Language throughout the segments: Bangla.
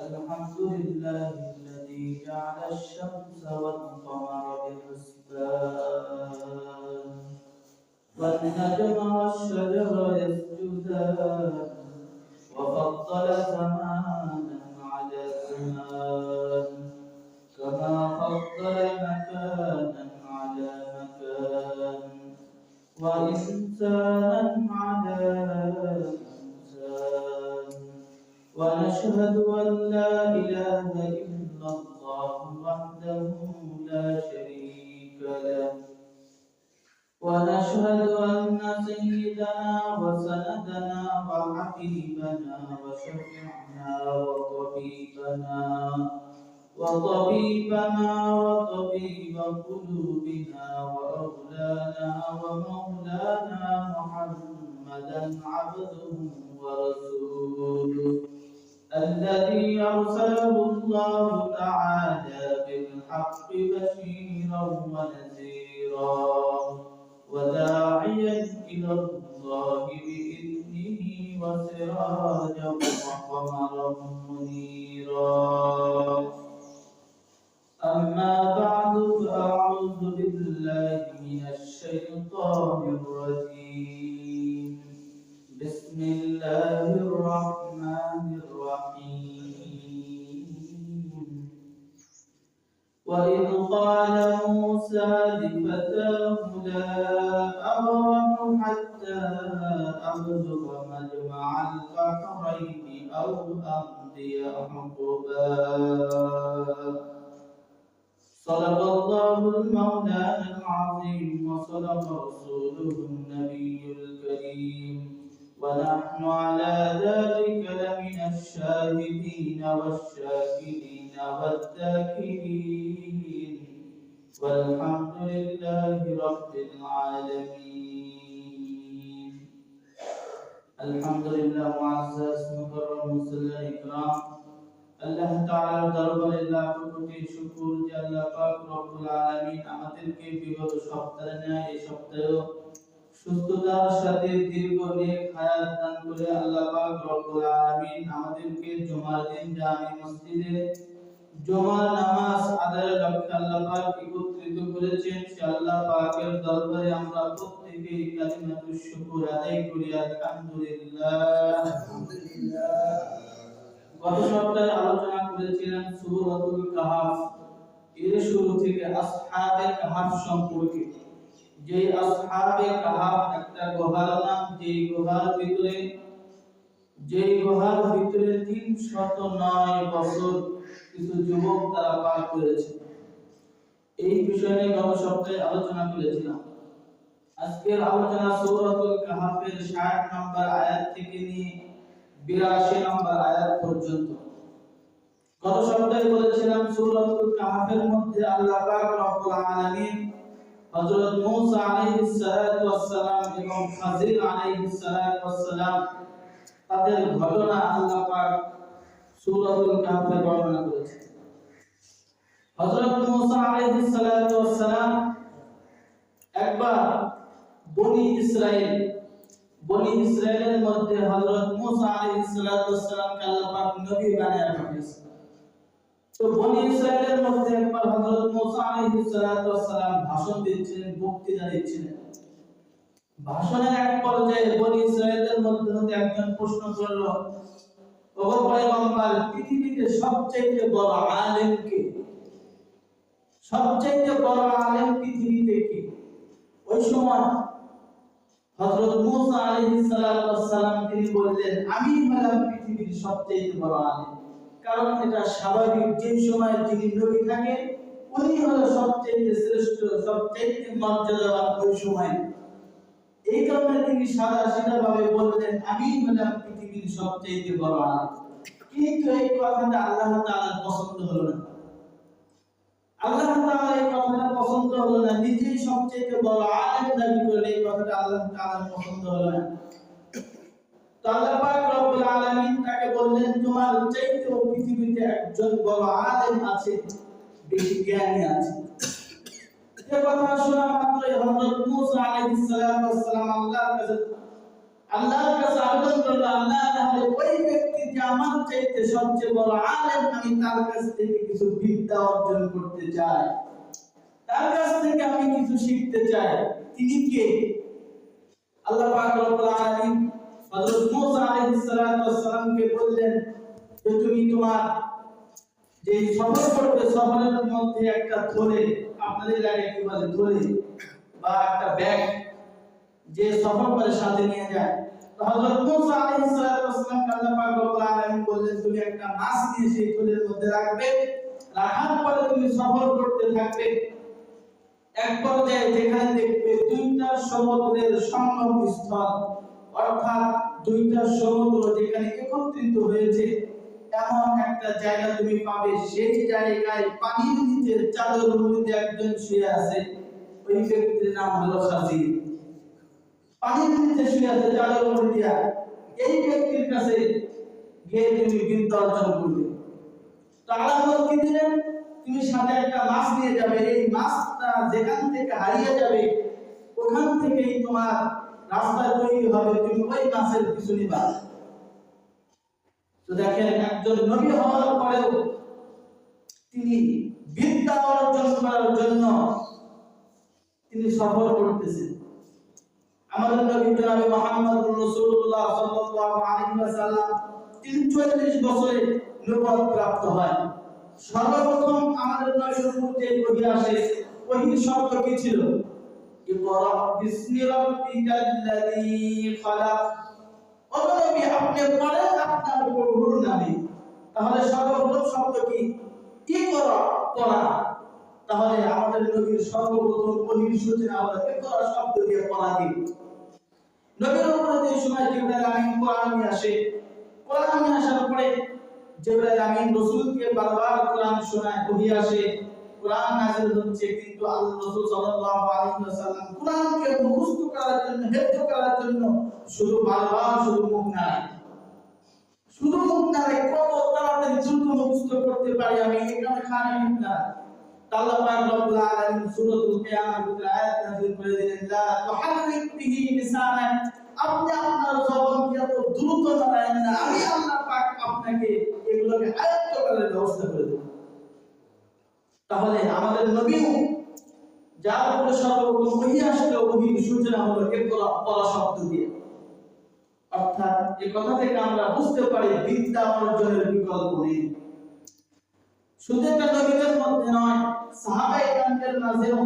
الحمد لله الذي جعل الشمس والقمر بحسبان والنجم والشجر يسجدان وفضل زمانا على زمان كما فضل مكانا على مكان وإنسانا على إنسان ونشهد أن لا إله إلا الله وحده لا شريك له ونشهد أن سيدنا وسندنا وحبيبنا وشفيعنا وطبيب قلوبنا وأولانا ومولانا محمدا عبده ورسوله الذي أرسله الله تعالى بالحق بشيرا ونذيرا وداعيا إلى الله بإذنه وسراجا وقمرا منيرا أما بعد فأعوذ بالله من الشيطان الرجيم بسم الله الرحمن الرحيم وإذ قال موسى لفتاه لا أبرح حتى أبلغ مجمع البحرين أو أمضي حقبا صدق الله المولانا العظيم وصدق رسوله النبي الكريم ونحن على ذلك لمن الشاهدين والشاكرين والذاكرين والحمد لله رب العالمين. الحمد لله معزز مكرم মুসল্লি ইকরাম আল্লাহ তাআলার দরবারে লাখ কোটি শুকর যে আল্লাহ পাক রব্বুল আলামিন আমাদেরকে বিগত সপ্তাহে নেয় এই সপ্তাহেও সুস্থতার সাথে দীর্ঘ নেক হায়াত দান করে আল্লাহ পাক রব্বুল আলামিন আমাদেরকে জুমার দিন জামি মসজিদে জুমার নামাজ আদায়ের লক্ষ্যে আল্লাহ পাক একত্রিত করেছেন। সে আল্লাহ পাকের দরবারে আমরা প্রত্যেকে কালিমাতুশ শুকর আদায় করি আলহামদুলিল্লাহ। গত সপ্তাহে আলোচনা করেছিলাম সূরাতুল কাহফ এর শুরু থেকে আসহাবে কাহফ সম্পর্কে। যে আসহাবে কাহফ একটা গুহার নাম, যে গুহার ভিতরে 309 বছর কিছু যুবক তারা পার করেছে। এই বিষয় নিয়ে গত সপ্তাহে আলোচনা করেছিলাম। আজকের আলোচনা সূরাতুল কাহফের 60 নম্বর আয়াত থেকে নিয়ে 82 নম্বর আয়াত পর্যন্ত। গত সপ্তাহে বলেছিলাম সূরাতুল কাহফের মধ্যে আল্লাহ পাক রব্বুল আলামিন হযরত মূসা আলাইহিস সালাতু ওয়াস সালাম এবং খাজির আলাইহিস সালাতু ওয়াস সালাম তাদের ঘটনা আল্লাহ পাক সূরাতুল কাহফে বর্ণনা করেছেন। হযরত মূসা আলাইহিস সালাতু ওয়াস সালাম একবার বনি ইসরাইলের মধ্যে হযরত মূসা আলাইহিস সালাতু ওয়াস সালামকে আল্লাহ পাক নবী বানায়া পাঠিয়েছেন। তো বনি ইসরাইলের মধ্যে একবার হযরত মূসা আলাইহিস সালাতু ওয়াস সালাম ভাষণ দিচ্ছিলেন, বক্তৃতা দিচ্ছিলেন। ভাষণের এক পর্যায়ে বনি ইসরাইলের মধ্যে হতে একজন প্রশ্ন করল, ওগো পয়গম্বর, পৃথিবীতে সবচেয়ে বড় আলেম কে? সবচেয়ে বড় আলেম পৃথিবীতে কে? ওই সময় হযরত মূসা আলাইহিস সালাতু ওয়াস সালাম তিনি বললেন, আমি হলাম পৃথিবীর সবচেয়ে বড় আলেম। কারণ এটা স্বাভাবিক, যে সময় যিনি নবী থাকেন উনি হলো সবচেয়ে শ্রেষ্ঠ, সবচেয়ে মর্যাদাবান ওই সময়। এই কারণে তিনি সাদা ভাবে বললেন, আমি হলাম পৃথিবীর সবচেয়ে বড় আলেম। কিন্তু এই কথাটা আল্লাহ তাআলার পছন্দ হলো না। আল্লাহ তাআলা এই কথাটা পছন্দ হলো না, নিজেই সবচেয়ে বড় আলেম দাবি করলে এই কথাটা আল্লাহ তাআলার পছন্দ হলো না। তো আল্লাহ পাক রব্বুল আলামিন তাকে বললেন, তোমার চাইতেও পৃথিবীতে একজন বড় আলেম আছে, বেশি জ্ঞানী আছে। এই কথা শোনা মাত্রই হযরত মূসা আলাইহিস সালাম আল্লাহর কাছে আবেদন করলেন, আল্লাহ তাহলে ওই ব্যক্তি যে আমার চাইতে সবচেয়ে বড় আলেম, আমি তার কাছ থেকে কিছু বিদ্যা অর্জন করতে চাই, তার কাছ থেকে আমি কিছু শিখতে চাই। তিনি কে? আল্লাহ পাক রব্বুল আলামিন হযরত মূসা আলাইহিস সালাতু ওয়াস সালামকে বললেন যে তুমি তোমার যে সফর করবে, সফরের মধ্যে একটা থলে, আপনাদের এলাকায় কি বলে থলে বা একটা ব্যাগ, যে সফর করে সাথে নিয়ে যায়। তো হযরত মূসা আলাইহিস সালাতু ওয়াস সালামকে আল্লাহ পাক রব্বুল আলামিন বললেন তুমি একটা মাছ নিয়ে সেই থলের মধ্যে রাখবে, রাখার পরে তুমি সফর করতে থাকবে। এক পর্যায়ে যেখানে দেখবে দুইটা সমুদ্রের সঙ্গম স্থল, অর্থাৎ দুইটা সমুদ্র যেখানে একত্রিত হয়েছে, এমন একটা জায়গা তুমি পাবে। সেই জায়গায় পানির নিচে চাদর মুড়িতে একজন শুয়ে আছে, ওই ব্যক্তির নাম হলো খাজির। পানির নিচে শুয়ে আছে চাদর মুড়ি দিয়া, এই ব্যক্তির কাছে গিয়ে তুমি বিদ্যা অর্জন করবে। তো আল্লাহ কি দিলেন? তুমি সাথে একটা মাছ নিয়ে যাবে, এই মাছটা যেখান থেকে হারিয়ে যাবে ওখান থেকেই তোমার রাস্তা তৈরি হবে, তুমি ওই মাছের পিছু নিবা। তো দেখেন, একজন নবী হওয়ার পরেও তিনি বিদ্যা অর্জন করার জন্য তিনি সফর করতেছেন। আমাদের নবী জনাব মুহাম্মদুর রাসূলুল্লাহ সাল্লাল্লাহু আলাইহি ওয়াসাল্লাম 43 বছরে নবুয়ত প্রাপ্ত হয়। সর্বপ্রথম আমাদের নবীর উপর যে ওহী আসে, ওহীর শব্দ কি ছিল? ইকরা বিসমি রাব্বিকাল্লাযী খালাক। ও নবী, আপনি পড়েন আপনার প্রভুর নামে। তাহলে সর্বপ্রথম শব্দ কি? ইকরা, পড়া। তাহলে আমাদের নবীর সর্বপ্রথম ওহীর সূচনা হলো ইকরা শব্দ দিয়ে পড়া দিয়ে। নবীর উপরে যে সময় জিবরাইল আমিন কোরআন নিয়ে আসে, কোরআন নিয়ে আসার পরে জিবরাইল আমিন রাসূলকে বারবার কোরআন শোনায়, ওহী আসে, কোরআন নাযিল হচ্ছে, কিন্তু আল্লাহ রাসূল সাল্লাল্লাহু আলাইহি ওয়াসাল্লাম কোরআনকে মুখস্থ করার জন্য, হেফজ করার জন্য শুধু বারবার শুধু মুখ নাড়ায়, শুধু মুখ নাড়ায়। কত তাড়াতাড়ি দ্রুত মুখস্থ করতে পারি আমি, এখানে খালি মুখ নাড়ায়। আল্লাহ পাক রব্বুল আলামিন সূরাতুল কিয়ামাতের আয়াত নাযিল করে দিলেন, লা তুহাররিক বিহি লিসানাক, আপনি আপনার জবানকে এত দ্রুত নাড়ায়েন না, আমি আল্লাহ পাক আপনাকে এগুলোকে আয়ত্ত করার ব্যবস্থা করে দেব। তাহলে আমাদের নবীও যার উপরে সর্বপ্রথম ওহী আসলো, ওহীর সূচনা হলো ইকরা, পড়া শব্দ দিয়ে। অর্থাৎ এই কথা থেকে আমরা বুঝতে পারি বিদ্যা অর্জনের বিকল্প নেই। শুধু এটা নবীদের মধ্যে নয়, সাহাবায়ে কেরামদের মাঝেও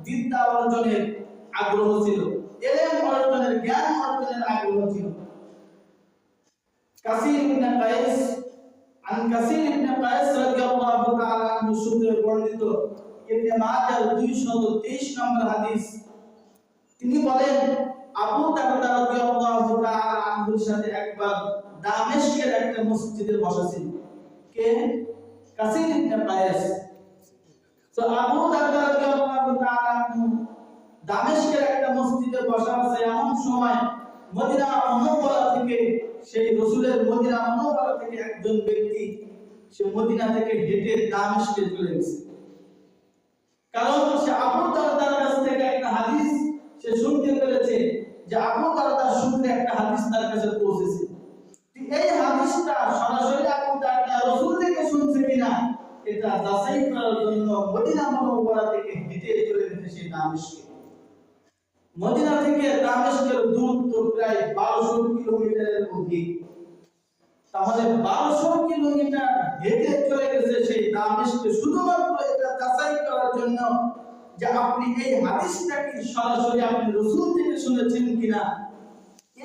বিদ্যা অর্জনের আগ্রহ ছিল, ইলম অর্জনের, জ্ঞান অর্জনের আগ্রহ ছিল। কাসির ইবনে কায়েস, কাসির ইবনে কায়েস রাদিয়াল্লাহু তাআলা আনহু সূত্রে বর্ণিত ইবনে মাজাহ 223 নম্বর হাদিস, তিনি বলেন আবু দারদা রাদিয়াল্লাহু তাআলা আনহুর সাথে একবার দামেস্কের একটা মসজিদে বসা ছিল। কে? কাসির ইবনে কায়েস। তো আবু দারদা রাদিয়াল্লাহু তাআলা আনহু দামেস্কের একটা মসজিদে বসা আছে, এমন সময় মদিনা মুনাওয়ারা থেকে, সেই রাসূলের মদিনা মুনাওয়ারা থেকে একজন ব্যক্তি সে মদিনা থেকে হেঁটে দামেস্কে চলে গেছে। কারণ সে আবু দারদার কাছ থেকে একটা হাদিস সে শুনতে পেরেছে, যে আবু দারদা শুনতে একটা হাদিস তার কাছে পৌঁছেছে। এই হাদিসটা সরাসরি আবু দারদা রাসূল থেকে শুনছে কিনা এটা যাচাই করার জন্য মদিনা মুনাওয়ারা থেকে হেঁটে চলে গেছে সেই দামেস্কে। মদিনা থেকে দামেস্কের দূরত্ব প্রায় 1200 কিলোমিটারের অধিক। তাহলে 1200 কিলোমিটার হেঁটে চলে গেছে সেই দামেস্কে, শুধুমাত্র এটা যাচাই করার জন্য যে আপনি এই হাদিসটা কি সরাসরি আপনি রাসূল থেকে শুনেছেন কিনা।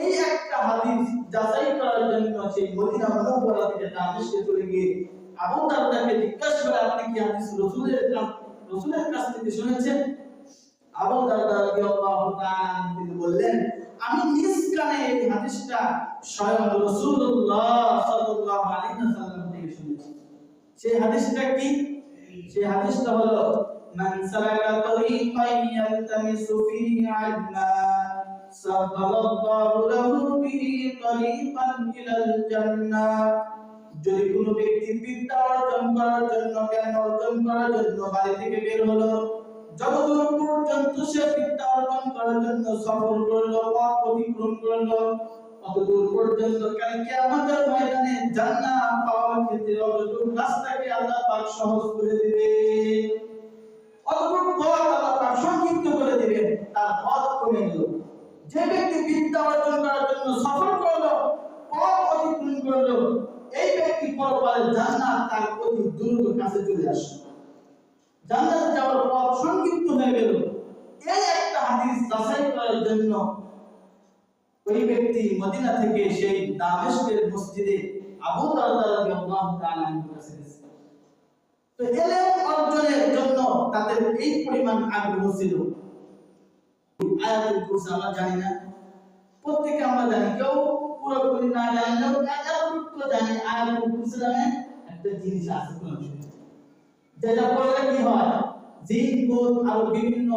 এই একটা হাদিস যাচাই করার জন্য সেই মদিনা মুনাওয়ারা থেকে দামেস্কে চলে গিয়ে আবু দারদাকে জিজ্ঞাসা করে, আপনি কি হাদিস রাসূলের কাছ থেকে শুনেছেন? আবু দারদা রাদিয়াল্লাহু তাআলা তিনি বললেন, আমি নিজ কানে এই হাদিসটা স্বয়ং রাসূলুল্লাহ সাল্লাল্লাহু আলাইহি ওয়াসাল্লাম থেকে শুনেছি। সেই হাদিসটা কি? সেই হাদিসটা হলো মান সালাকা তরিকান ইয়ালতামিসু ফিহি ইলমা সাহালাল্লাহু লাহু বিহি তরিকান ইলাল জান্নাহ। যদি কোনো ব্যক্তি বিদ্যা অর্জন করার জন্য, জ্ঞান অর্জন করার জন্য বাড়ি থেকে বের হলো, যতদূর পর্যন্ত সে বিদ্যা অর্জন করার জন্য সফর করলো, পথ অতিক্রম করলো, অতদূর পর্যন্ত কাল কিয়ামতের ময়দানে জান্নাত পাওয়ার ক্ষেত্রে অতটুকু রাস্তাকে আল্লাহ পাক সহজ করে দিবে, অতটুকু পথ আল্লাহ পাক সংক্ষিপ্ত করে দিবেন, তার পথ কমে গেল। যে ব্যক্তি বিদ্যা অর্জন করার জন্য সফর করলো, পথ অতিক্রম করলো, এই ব্যক্তি পরকালে জান্নাত তার অতি দ্রুত কাছে চলে আসে, জান্নাত যাওয়ার পথ সংক্ষিপ্ত হয়ে গেল। এই একটা হাদিস যাচাই করার জন্য ওই ব্যক্তি মদিনা থেকে সেই দামেস্কের মসজিদে আবু দারদা রাদিয়াল্লাহু তাআলা আনহু কাছে গেছে। তো ইলম অর্জনের জন্য তাদের এই পরিমাণ আগ্রহ ছিল। আয়াতুল কুরসি আমরা জানি না, প্রত্যেকে আমরা জানি, কেউ পুরোপুরি না জানলেও এতটুকু জানি আয়াতুল কুরসি নামে একটা জিনিস আছে কোন বিষয়, যেটা পড়লে কি হয়, জিন ভূত আর বিভিন্ন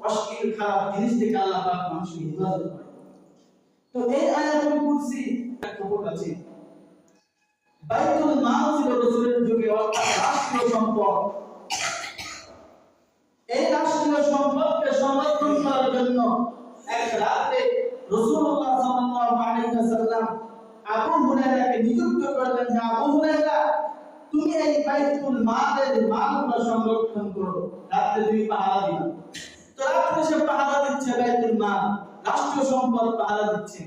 অশ্লীল খারাপ জিনিস থেকে আল্লাহ পাক মানুষকে হেফাজত করে। তো এই আয়াতুল কুরসি একটা খবর আছে, বাইতুল মাল ছিল রাসূলের যুগে অর্থাৎ রাষ্ট্রীয় সম্পদ। এই রাষ্ট্রীয় সম্পদকে সংরক্ষণ করার জন্য এক রাতে রাসূলুল্লাহ সাল্লাল্লাহু আলাইহি ওয়াসাল্লাম আবু হুরায়রাকে নিযুক্ত করলেন যে আবু হুরায়রা, তুমি এই বাইতুল মালের মালগুলো সংরক্ষণ করো, রাতে তুমি পাহারা দিবে। তো রাতে সে পাহারা দিচ্ছে বাইতুল মাল, রাষ্ট্রীয় সম্পদ পাহারা দিচ্ছে।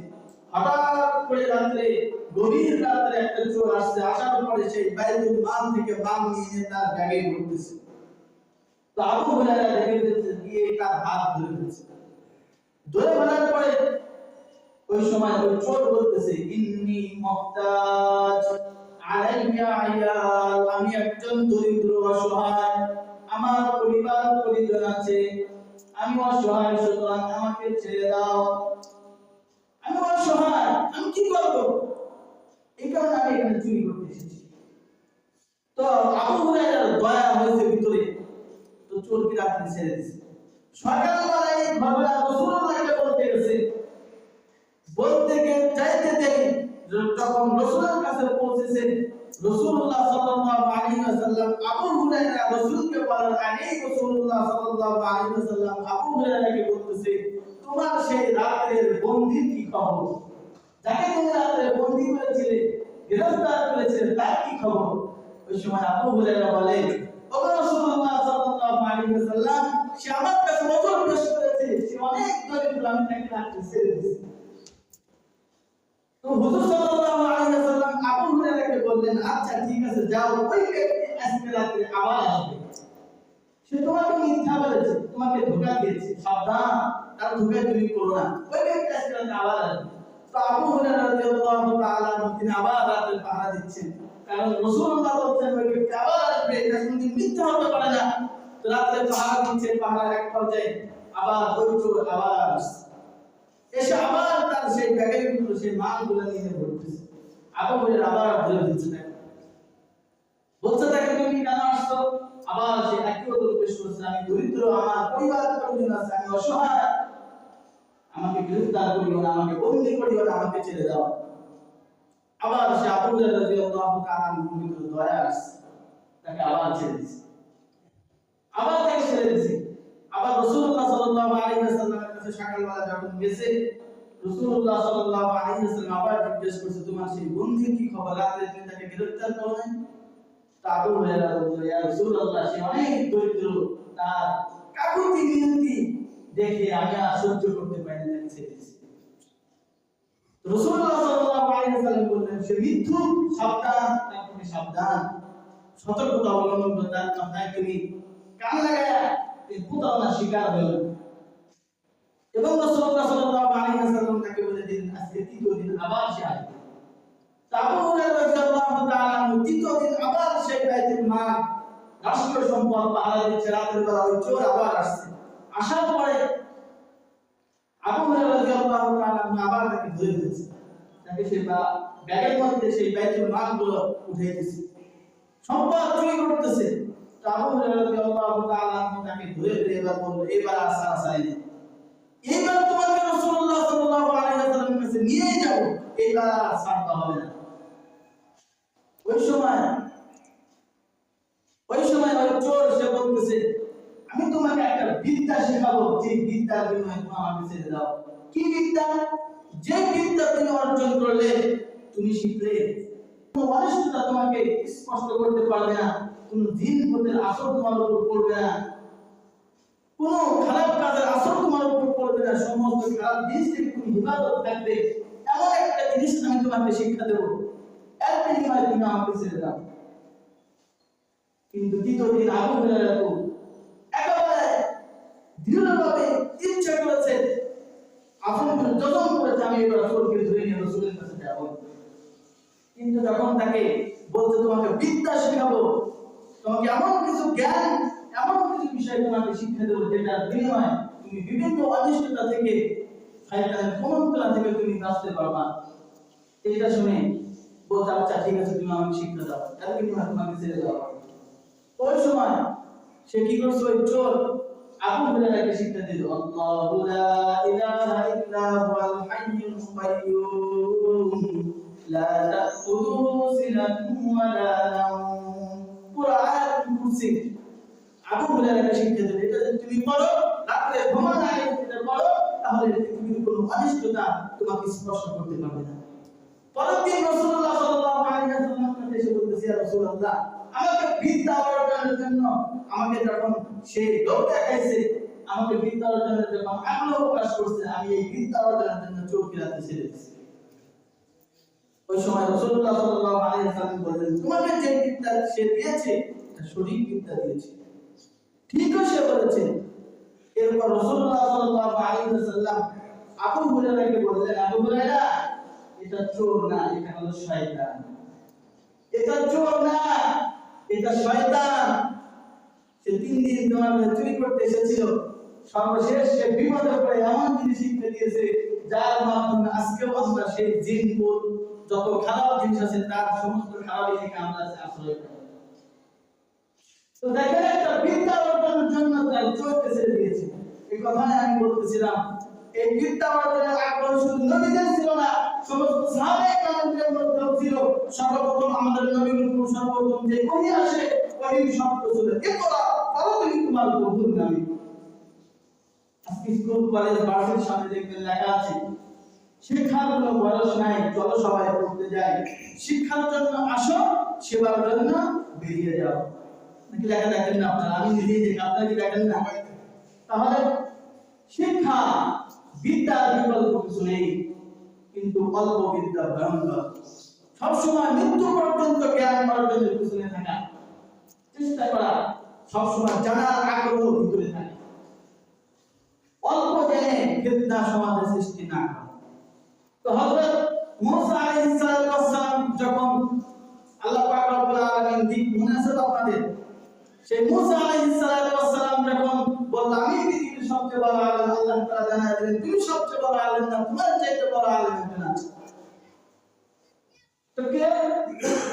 হঠাৎ করে রাতে, গভীর রাতে একটা চোর আসছে, আসার পরে সেই বাইতুল মাল থেকে মাল নিয়ে তার ব্যাগে ভরতেছে। তো আবু হুরায়রা দেখে ফেলছে, গিয়ে তার হাত ধরে ফেলছে। ধরে ফেলার পরে ওই সময় ওই চোর বলতেছে, ইন্নী মুহতাজ আলাইয়া আয়াল, আমি একজন দরিদ্র অসহায়, আমার পরিবার পরিজন আছে, আমি অসহায়, সুতরাং আমাকে ছেড়ে দাও, আমি অসহায়, আমি কি করব? এই কারণে আমি এখানে চুরি করতে এসেছি। তো আবু হুরায়রার দয়া হয়েছে ভিতরে, তো চোরকে রাত্রে ছেড়ে দিয়েছে। সকালবেলায় এই ঘটনা রাসূলুল্লাহকে বলতে গেছে, বলতে গিয়ে যাইতে দেরি, যখন রাসূলের কাছে পৌঁছেছে, রাসূলুল্লাহ সাল্লাল্লাহু আলাইহি ওয়াসাল্লাম আবু হুরায়রা রাসূলকে বলার আগেই রাসূলুল্লাহ সাল্লাল্লাহু আলাইহি ওয়াসাল্লাম আবু হুরায়রাকে বলতেছে, তোমার সেই রাতের বন্দীর কি খবর? যাকে তুমি রাতে বন্দী করেছিলে, গ্রেফতার করেছিলে, তার কি খবর? ওই সময় আবু হুরায়রা বলে, ও রাসূলুল্লাহ সাল্লাল্লাহু আলাইহি ওয়াসাল্লাম, সে আমার কাছে ওযর পেশ করেছে, সে অনেক দরিদ্র, আমি তাকে রাতে ছেড়ে দিয়েছি। তো হুজুর সাল্লাল্লাহু আলাইহি ওয়াসাল্লাম আবু হুরায়রাকে বললেন, আচ্ছা ঠিক আছে, যাও, ওই ব্যক্তি আজকে রাতে আবার আসবে, সে তোমাকে মিথ্যা বলেছে, তোমাকে ধোঁকা দিয়েছে, সাবধান, তার ধোঁকায় তুমি পড়ো না, ওই ব্যক্তি আজকে রাতে আবার আসবে। তো আবু হুরায়রা রাদিয়াল্লাহু তাআলা তিনি আবার রাতে পাহারা দিচ্ছেন, কারণ রাসূলুল্লাহ বলেছেন ওই ব্যক্তি আবার আসবে, এটা কোনদিন মিথ্যা হতে পারে না। তো রাতে পাহারা দিচ্ছেন, পাহারার এক পর্যায়ে আবার ওই চোর আবার আসছে, এসে আবার তার সেই ব্যাগের ভিতরে সেই মালগুলো নিয়ে ভরতেছে। আবু হুরায়রা আবার ধরে দিচ্ছে তাকে, বলছে তাকে, তুমি কেন আসছো? আবার সে একই উত্তর পেশ করছে, আমি দরিদ্র, আমার পরিবার পরিজন আছে, আমি অসহায়, আমাকে গ্রেফতার করিও না, আমাকে বন্দী করিও না, আমাকে ছেড়ে দাও। আবার সে আবু হুরায়রা রাদিয়াল্লাহু তাআলা আনহুর ভিতরে দয়া আসছে, তাকে আবার ছেড়ে দিয়েছে, আবার তাকে ছেড়ে দিয়েছে। আবার রাসূলুল্লাহ সাল্লাল্লাহু আলাইহি ওয়াসাল্লামের কাছে সকালবেলা যখন গেছে, রাসূলুল্লাহ সাল্লাল্লাহু আলাইহি ওয়াসাল্লাম আবার জিজ্ঞেস করছে, তোমার সেই বন্দীর কি খবর? রাতে তুমি তাকে গ্রেফতার করো নাই? তা আবু হুরায়রা বলল, ইয়া রাসূলুল্লাহ, সে অনেক দরিদ্র, তার কাকুতি মিনতি দেখে আমি আর সহ্য করতে পারি না, তাকে ছেড়ে দিয়েছি। রাসূলুল্লাহ সাল্লাল্লাহু আলাইহি ওয়াসাল্লাম বললেন, সে মিথ্যুক, সাবধান, তার থেকে সাবধান, সতর্কতা অবলম্বন করো, তার কথায় তুমি কান লাগায়া এই প্রতারণার শিকার হয়ে যাবে। এবং রাসূলুল্লাহ সাল্লাল্লাহু আলাইহি ওয়াসাল্লাম তাকে বলে দিলেন, আজকে তৃতীয় দিন আবার সে আসবে। আবু হুরায়রা রাদিয়াল্লাহু তাআলা তৃতীয় দিন আবার সেই বাইতুল মাল, রাষ্ট্রীয় সম্পদ পাহারা দিচ্ছে, রাতের বেলা ওই চোর আবার আসছে। আসার পরে আবু হুরায়রা রাদিয়াল্লাহু তাআলা আবার তাকে ধরে ফেলেছে, তাকে সেই ব্যাগের মধ্যে সেই বাইতুল মালগুলো উঠিয়ে দিয়েছে, সম্পদ চুরি করতেছে। তো আবু হুরায়রা রাদিয়াল্লাহু তাআলা তাকে ধরে ফেলে এবার বলল, এবার আর ছাড়াছাড়ি নেই, এবার তোমাকে রাসূলুল্লাহ সাল্লাল্লাহু আলাইহি ওয়াসাল্লামের কাছে নিয়ে যাব, এবার আর ছাড়তে হবে না। ওই সময় ওই চোর সে বলতেছে, আমি তোমাকে একটা বিদ্যা শেখাবো, যে বিদ্যার বিনিময়ে তুমি আমাকে ছেড়ে দাও। কি বিদ্যা? যে বিদ্যা তুমি অর্জন করলে, তুমি শিখলে, কোনো অনিষ্টতা তোমাকে স্পষ্ট করতে পারবে না, কোনো জিন ভূতের আসর তোমার উপর পড়বে না, কোনো খারাপ কাজের আসর তোমার উপর পড়বে না, সমস্ত খারাপ জিনিস থেকে তুমি হিফাজত থাকবে। এমন একটা জিনিস আমি তোমাকে শিক্ষা দেবো, এর বিনিময়ে তুমি আমাকে ছেড়ে দাও। কিন্তু দ্বিতীয় দিন আবু হুরায়রা তো একেবারে দৃঢ়ভাবে ইচ্ছা করেছে, আপন যতন করেছে আমি এবার রাসূলকে ধরে নিয়ে রাসূলের কাছে যাব। কিন্তু যখন তাকে বলতে তোমাকে বিদ্যা শেখাবো, তোমাকে এমন কিছু জ্ঞান, এমন কিছু বিষয় তোমাকে শিক্ষা দেবো যেটার বিনিময়ে তুমি বিভিন্ন অনিষ্টতা থেকে, শয়তানের কুমন্ত্রণা থেকে তুমি বাঁচতে পারবা, এটা শুনে বলতে আচ্ছা ঠিক আছে তুমি আমাকে শিক্ষা দাও, এর বিনিময়ে তোমাকে ছেড়ে দেওয়া। ওই সময় সে কি করছে, ওই চোর আবু হুরায়রাকে শিক্ষা দিল, আল্লাহু লা ইলাহা ইল্লা হুয়াল হাইয়ুল কাইয়্যুম লা তাখুযুহু সিনাতুন ওয়া লা নাওম। পুরো আয়াতুল কুরসি আবু হুরায়রাকে শিক্ষা দিল, এটা যদি তুমি পড়ো, রাতে ঘুমানোর আগে এটা পড়ো, তাহলে পৃথিবীর কোনো অনিষ্টতা তোমাকে স্পর্শ করতে পারবে না। পরের দিন রাসূলুল্লাহ সাল্লাল্লাহু আলাইহি ওয়াসাল্লাম কাছে এসে বলতেছে, ইয়া রাসূলুল্লাহ, আমাকে বিদ্যা অর্জনের জন্য আমাকে যখন সেই লোক দেখাইছে, আমাকে বিদ্যা অর্জনের জন্য আগ্রহ প্রকাশ করছে, আমি এই বিদ্যা অর্জনের জন্য চৌকি রাতে ছেড়ে দিয়েছি। ওই সময় রাসূলুল্লাহ সাল্লাল্লাহু আলাইহি ওয়াসাল্লাম বললেন, তোমাকে যে বিদ্যা সে দিয়েছে এটা সঠিক বিদ্যা দিয়েছে, ঠিকই সে বলেছে। এরপর রাসূলুল্লাহ সাল্লাল্লাহু আলাইহি ওয়াসাল্লাম আবু হুরায়রাকে বললেন, আবু হুরায়রা, এটা চোর না, এটা হলো শয়তান। এটা চোর না, এটা শয়তান। সে 3 দিন তোমার চুরি করতে এসেছিল, সর্বশেষ সে বিপদে পড়ে এমন জিনিস শিখতে দিয়েছে যার মাধ্যমে আজকেও আমরা সেই জিন ভূত যত খারাপ জিনিস আছে তার সমস্ত খারাপ থেকে আমরা আশ্রয় পাই। তো দেখেন একটা বিদ্যা অর্জনের জন্য তাই চোরকে ছেড়ে দিয়েছে। এই কথাই আমি বলতেছিলাম, এই বিদ্যা অর্জনের আগ্রহ শুধু নবীদের ছিল না, সমস্ত সাহাবায়ে কেরামদের মধ্যেও ছিল। সর্বপ্রথম আমাদের নবীর উপর সর্বপ্রথম যে ওহী আসে, ওহীর শব্দ ছিল ইকরা, পড়ো তুমি তোমার প্রভুর নামে। আজকে স্কুল কলেজ ভার্সিটির সামনে দেখবেন লেখা আছে, শিক্ষার কোনো বয়স নাই, চলো সবাই পড়তে যাই, শিক্ষার জন্য আসো, সেবার জন্য বেরিয়ে যাও। নাকি লেখা দেখেন না আপনারা? আমি নিজেই দেখি, আপনারা কি দেখেন না? তাহলে শিক্ষা, বিদ্যার বিকল্প কিছু নেই, কিন্তু অল্প বিদ্যা ভয়ঙ্কর। সবসময় মৃত্যু পর্যন্ত জ্ঞান অর্জনের পিছনে থাকা, চেষ্টা করা, সবসময় জানার আগ্রহ ভিতরে থাকে, অল্প জেনে ফিতনা সমাজে সৃষ্টি না করা। তো হযরত মুসা আলাইহিস সালাম যখন আল্লাহ পাক রব্বুল আলামিন দিক মনে আছে আপনাদের, সেই মুসা আলাইহিস সালাম যখন বলল আমি পৃথিবীর সবচেয়ে বড় আলেম, আল্লাহ তাআলা জানায় দিলেন তুমি সবচেয়ে বড় আলেম না, তোমার চাইতে বড় আলেম একজন আছে। তো কে?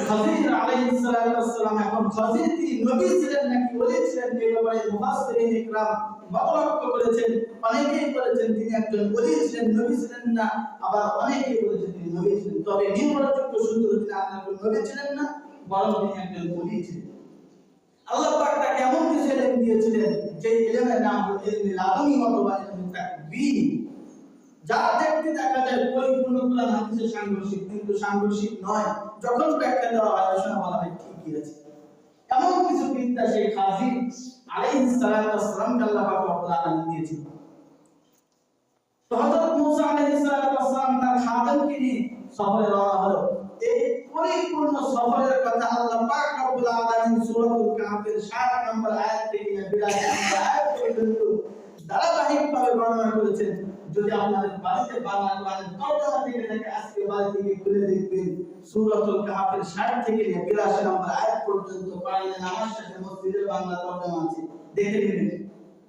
খাজির আলাইহিস সালাম। এখন খাজির তিনি নবী ছিলেন নাকি ওলি ছিলেন, এই ব্যাপারে মুফাসসিরিন ইকরাম মতলক্ক করেছেন। অনেকেই বলেছেন তিনি একজন ওলি ছিলেন, নবী ছিলেন না, আবার অনেকেই বলেছেন তিনি নবী ছিলেন। তবে নির্ভরযোগ্য সূত্র তিনি একজন নবী ছিলেন না, বরং তিনি একজন ওলি ছিলেন। আল্লাহ পাক তাকে এমন কিছু ইলম দিয়েছিলেন যে ইলমের নাম হলো ইলমে লাদুনি অথবা ইলমে তাকবীর, যা দেখতে দেখা যায় পরিপূর্ণ কোরআন হাদিসের সাংঘর্ষিক, কিন্তু সাংঘর্ষিক নয়। যখন ব্যাখ্যা দেওয়া হয় আলোচনা বলা হয় ঠিকই আছে। এমন কিছু বিদ্যা সেই খাজির আলাইহিস সালাম আল্লাহ পাক রব্বুল আলামিন দিয়েছেন। তো হযরত মুসা আলাইহিস সালাম তার খাদেমকে নিয়ে সফরে রওনা হলো। এই পরিপূর্ণ সফরের কথা আল্লাহ পাক রব্বুল আলামিন সূরাতুল কাহফের 60 নম্বর আয়াত থেকে 82 নম্বর আয়াত পর্যন্ত ধারাবাহিকভাবে বর্ণনা করেছেন। যদি আপনাদের বাড়িতে বাংলা কোরআনের তরজমা থেকে থাকে, আজকে বাড়ি থেকে খুলে দেখবেন সূরাতুল কাহফের 60 থেকে 82 নম্বর আয়াত পর্যন্ত পারলে নামাজ শেষে মসজিদের বাংলা তরজমা আছে, দেখে নেবেন।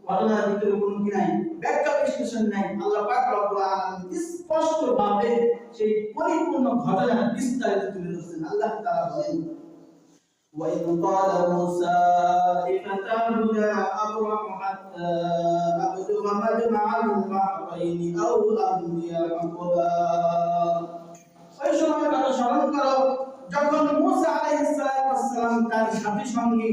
ঘটনার ভিতরে কোনো কি নাই, ব্যাখ্যা বিশ্লেষণ নাই। আল্লাহ পাক রব্বুল আলামিন স্পষ্টভাবে সেই পরিপূর্ণ ঘটনা বিস্তারিত তুলে ধরেছেন। আল্লাহ তাআলা বলেন, وَإِذْ قَالَ مُوسَى لِفَتَاهُ لَا أَبْرَحُ حَتَّى أَبْلُغَ مَجْمَعَ الْبَحْرَيْنِ أَوْ أَمْضِيَ حُقُبًا। ওই সময় কথা স্মরণ করো যখন মুসা আলাইহিস সালাম তার সাথী সঙ্গী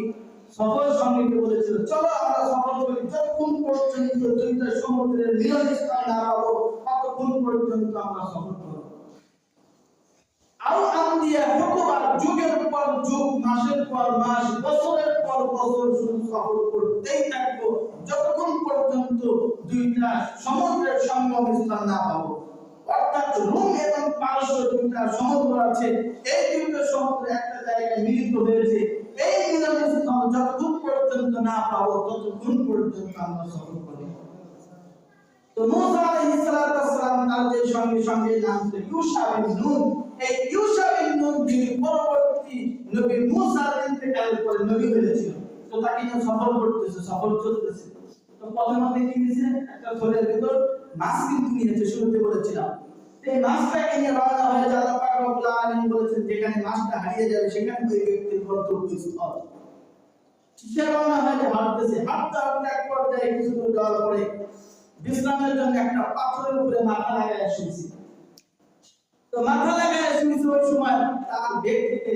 সফর সঙ্গীকে বলেছিল চলো আমরা সফর করি, যতক্ষণ পর্যন্ত দুইটা সমুদ্রের মিলনস্থল না পাবো ততক্ষণ পর্যন্ত আমরা সফর করব। আর আন্দিয়া কতবার যুগের পর যুগ, মাসের পর মাস, বছরের পর বছর শুধু সফর করতেই থাকবো যতক্ষণ পর্যন্ত দুইটা সমুদ্রের সঙ্গম স্থান না পাবো। অর্থাৎ রোম এবং পারস্য দুইটা সমুদ্র আছে, এই দুইটা সমুদ্র একটা জায়গায় মিলিত হয়েছে, এই মিলনস্থল যতক্ষণ পর্যন্ত না পাবো ততক্ষণ পর্যন্ত আমরা সফর করব। তো মুসা আলাইহিস সালাম তার যে সঙ্গে সঙ্গে নাম ছিল ইউশা বিন নুন। এই ইউশা বিন নুন যিনি পরবর্তী নবী মুসার ইন্তেকালের পরে নবী হয়েছিল। তো তাকে নিয়ে সফর করতেছে, সফর চলতেছে। তো প্রথমে কি নিয়েছে, একটা থলের ভিতর মাছ কিন্তু নিয়েছে, শুরুতে বলেছিলাম। এই মাছটাকে নিয়ে রওনা হয়ে যায়। আল্লাহ পাক রব্বুল আলামিন বলেছেন যেখানে মাছটা হারিয়ে যাবে সেখানে ওই ব্যক্তির গন্তব্যস্থল। সে রওনা হয়ে হাঁটতেছে, হাঁটতে হাঁটতে এক পর্যায়ে কিছু দূর যাওয়ার পরে বিশ্রামের জন্য একটা পাথরের উপরে মাথা লাগায় শুয়েছে। তো মাথা লাগায় শুয়েছে, ওই সময় তার ব্যাগ থেকে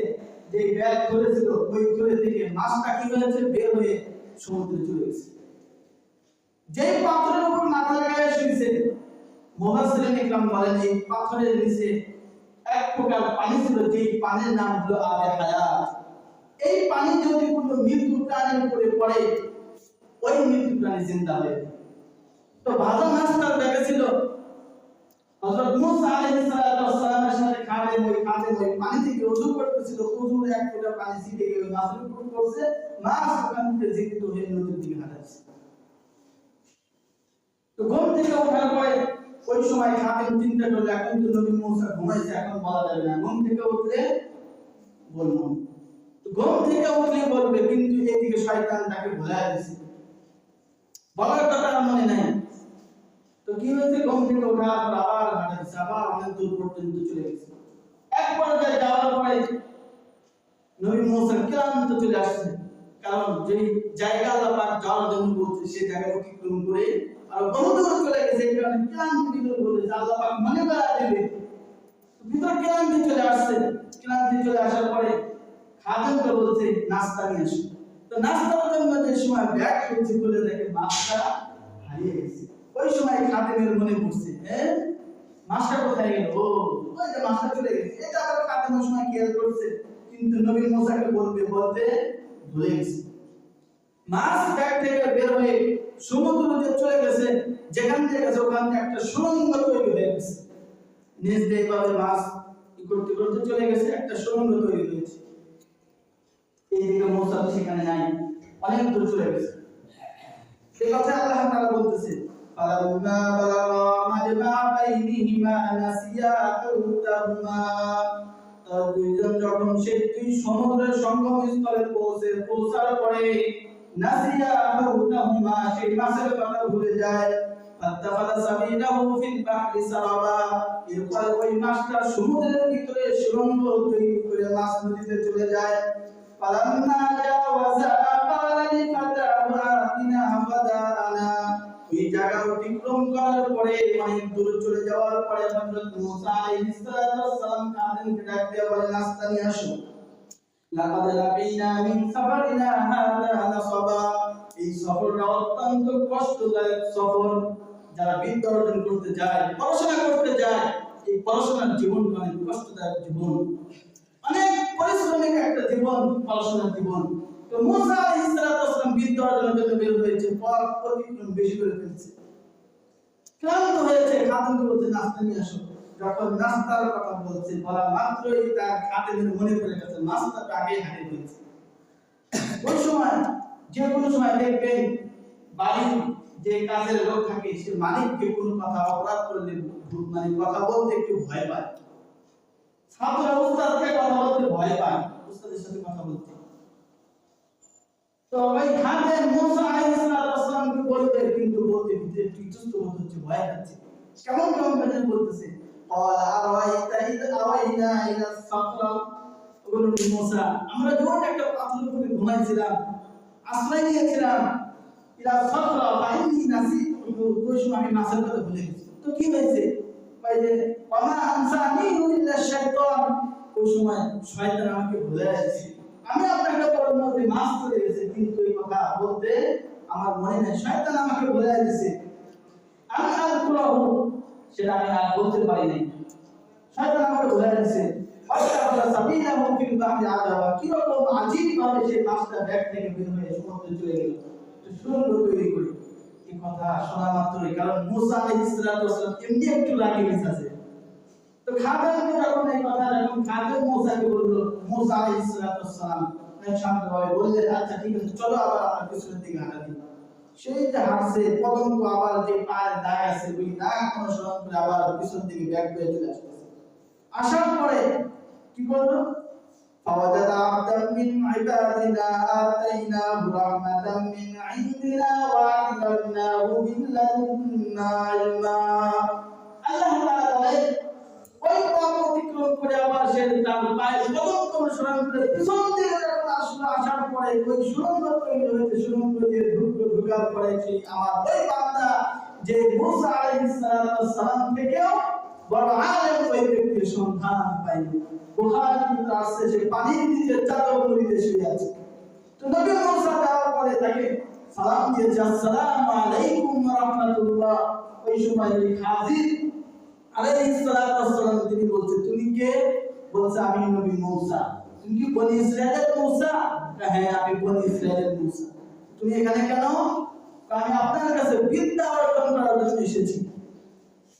যে ব্যাগ ধরেছিল ওই ধরে থেকে মাছটা কি হয়েছে, বের হয়ে সমুদ্রে চলে গেছে। যেই পাথরের উপর মাথা লাগায় শুয়েছে, মুফাসসিরিন ইকরাম বলেন এই পাথরের নিচে এক প্রকার পানি ছিল, যেই পানির নাম হলো আবে হায়াত। এই পানি যদি কোনো মৃত্যু প্রাণীর উপরে পড়ে ওই মৃত্যু প্রাণী জিন্দা হয়ে। তো ভালো মাছ তার ব্যাগে ছিল। হযরত মুসা আলাইহিস সালামের সাথে খাদেম ওই পানি থেকে ওযু করতেছিল, ওযুর এক ফোঁটা পানি ছিটে গিয়ে মাছের উপর পড়ছে, মাছ ওখান থেকে জীবিত হয়ে নদীর দিকে হাঁটছে। তো ঘুম থেকে ওঠার পরে ওই সময় খাদেম চিন্তা করলো এখন তো নবী মুসা ঘুমাইছে, এখন বলা যাবে না, ঘুম থেকে উঠলে বলবো। তো ঘুম থেকে উঠলে বলবে, কিন্তু এদিকে শয়তান তাকে ভুলায় দিয়েছে, বলার কথা মনে নাই। তো কি হয়েছে, ঘুম থেকে ওঠার পর আবার হাঁটাচ্ছে, আবার অনেক দূর পর্যন্ত চলে গেছে। এক পর্যায়ে যাওয়ার পরে নবী মুসা ক্লান্ত চলে আসছে, কারণ যে জায়গা আল্লাহ পাক যাওয়ার জন্য বলছে সেই জায়গা অতিক্রম করে আর বহুদূর চলে গেছে, এই কারণে ক্লান্ত ভিতরে বলে আল্লাহ পাক মনে করা দেবে। ভিতরে ক্লান্তি চলে আসছে। ক্লান্তি চলে আসার পরে খাদেমকে বলছে নাস্তা নিয়ে আসো। তো নাস্তার জন্য যে সময় ব্যাগ খুলছে, খুলে দেখে মাছটা হারিয়ে গেছে। ওই সময় খাদেমের মনে পড়ছে, মাছটা কোথায় গেল, ওই যে মাছটা চলে গেছে। এটা আবার খাদেম ওই সময় খেয়াল করছে, কিন্তু নবী মুসাকে বলতে ভুলে গেছে। মাছ ব্যাগ থেকে বের হয়ে সমুদ্রে চলে গেছে, যেখান থেকে গেছে ওখান থেকে একটা সুড়ঙ্গ তৈরি হয়ে গেছে। নিজ দিয়ে ভাবে মাছ করতে করতে চলে গেছে, একটা সুড়ঙ্গ তৈরি হয়েছে। এইদিকে মুসা সেখানে নাই, অনেক দূর চলে গেছে। এই কথা আল্লাহ তাআলা বলতেছে ফালাম্মা বালাগা মাজমা বাইনিহিমা নাসিয়া হুতাহুমা। তার দুইজন যখন সেই দুই সমুদ্রের সঙ্গম স্থলে পৌঁছার পরে নাসিয়া হুতাহুমা, সেই মাছের কথা ভুলে যায়। ফাত্তাখাযা সাবিলাহু ফিল বাহরি সারাবা, এরপর ওই মাছটা সমুদ্রের ভিতরে সুড়ঙ্গ তৈরি করে মাছ নদীতে চলে যায়। ফালাম্মা জাওয়াজা ক্বালা লিফাতাহু আতিনা ফাদারানা, এই জায়গা অতিক্রম করার পরে অনেক দূর চলে যাওয়ার পরে হযরত মুসা আলাইহিস সালাম খাদেমকে ডাক দিয়ে বলে নাস্তা নিয়ে আসো। লাকাদ লাকিনা মিন সাফারিনা হাযা নাসাবা, এই সফরটা অত্যন্ত কষ্টদায়ক সফর। যারা বিদ্যা অর্জন করতে যায়, পড়াশোনা করতে যায়, এই পড়াশোনার জীবন অনেক কষ্টদায়ক জীবন, অনেক পরিশ্রমিক একটা জীবন, পড়াশোনার জীবন। তো মুসা আলাইহিস সালাম বিদ্যা অর্জনের জন্য বের হয়েছে, পথ অতিক্রম বেশি করে ফেলছে, ক্লান্ত হয়েছে। খাদেমকে বলছে নাস্তা নিয়ে আসো। যখন নাস্তার কথা বলছে বলা মাত্রই তার খাদেমের মনে পড়ে গেছে নাস্তাটা আগে হারিয়ে ফেলেছে। ওই সময় যে কোনো সময় দেখবেন বাড়ির যে কাজের লোক থাকে সে মালিককে কোনো কথা অপরাধ করলে মানে কথা বলতে একটু ভয় পায়। ছাত্র উস্তাদকে কথা বলতে ভয় পায়, উস্তাদের সাথে কথা বলতে। তো ওই খাদেম মুসা আলাইহিস সালামকে বলতে, কিন্তু বলতে ভিতরে একটু ইতস্ত বোধ হচ্ছে, ভয় পাচ্ছে। কেমন কেমন করে বলতেছে, ক্বালা আরাইতা ইয আওয়াইনা ইলা সাফরা, ওগুলো মুসা আমরা যখন একটা পাথরের উপরে ঘুমাইছিলাম, আশ্রয় নিয়েছিলাম, ইলা সাফরা ফাইনি নাসিতু, ওই সময় আমি মাছের কথা ভুলে গেছি। তো কি হয়েছে, ভাই যে ওমা আনসানি ইল্লা শাইতান, ওই সময় শয়তান আমাকে ভুলে গেছে। আমি আপনাকে বলবো যে মাছ চলে গেছে, কিন্তু রে আমার মনে নেই, শয়তান আমাকে ভুলাই দিয়েছে, আমি আর কুরাহু সেটা আমি আর বলতে পারি নাই, শয়তান আমাকে ভুলাই দিয়েছে। কিরকম আজীব ভাবে সে মাছটা ব্যাগ থেকে বের হয়ে সমুদ্রে চলে গেল, সুরঙ্গ তৈরি করে। এই কথা শোনা মাত্রই, কারণ মুসা আলাইহিস সালাম এমনি একটু রাগী মেজাজে, তো খাদেমকে যখন এই কথা যখন খাদেম মুসাকে বলল, মুসা আলাইহিস সালাম শান্তভাবে বললেন, আচ্ছা ঠিক আছে চলো আবার আমরা পিছনের দিকে হাঁটা দিই। সেই যে হাঁটছে, পদঙ্ক আবার যে পায়ের দাগ আছে ওই দাগ অনুসরণ করে আবার পিছন দিকে ব্যাগ বেয়ে চলে আসতেছে। আসার পরে কি করলো, فوجد عبدا من عبادنا آتيناه رحمة من عندنا وعلمناه من لدنا علما। আল্লাহ তাআলা বলেন, ওই পথ অতিক্রম করে আবার সে তার পায়ের পদঙ্ক অনুসরণ করে পিছন দিকে যখন আসলো, আসার পরে ওই সুরঙ্গ তৈরি হয়েছে, সুরঙ্গ দিয়ে ঢুকার পরে সেই আমার ওই বান্দা যে মুসা আলাইহিস সালাম থেকেও বড় আলেম ওই ব্যক্তির সন্ধান পাইল। বুখারীতে আছে সে পানির নিচে চাদর মুড়িতে শুয়ে আছে। তো নবী মুসা যাওয়ার পরে তাকে সালাম দিয়েছে, আসসালামু আলাইকুম ওয়া রাহমাতুল্লাহ। ওই সময় ওই খাজির আলাইহিস সালাম তিনি বলছে, তুমি কে? বলছে, আমি নবী মুসা। তুমি কি বনি ইসরাইলের মুসা? হ্যাঁ আমি বনি ইসরাইলের মুসা। তুমি এখানে কেন? আমি আপনার কাছে বিদ্যা অর্জন করার জন্য এসেছি,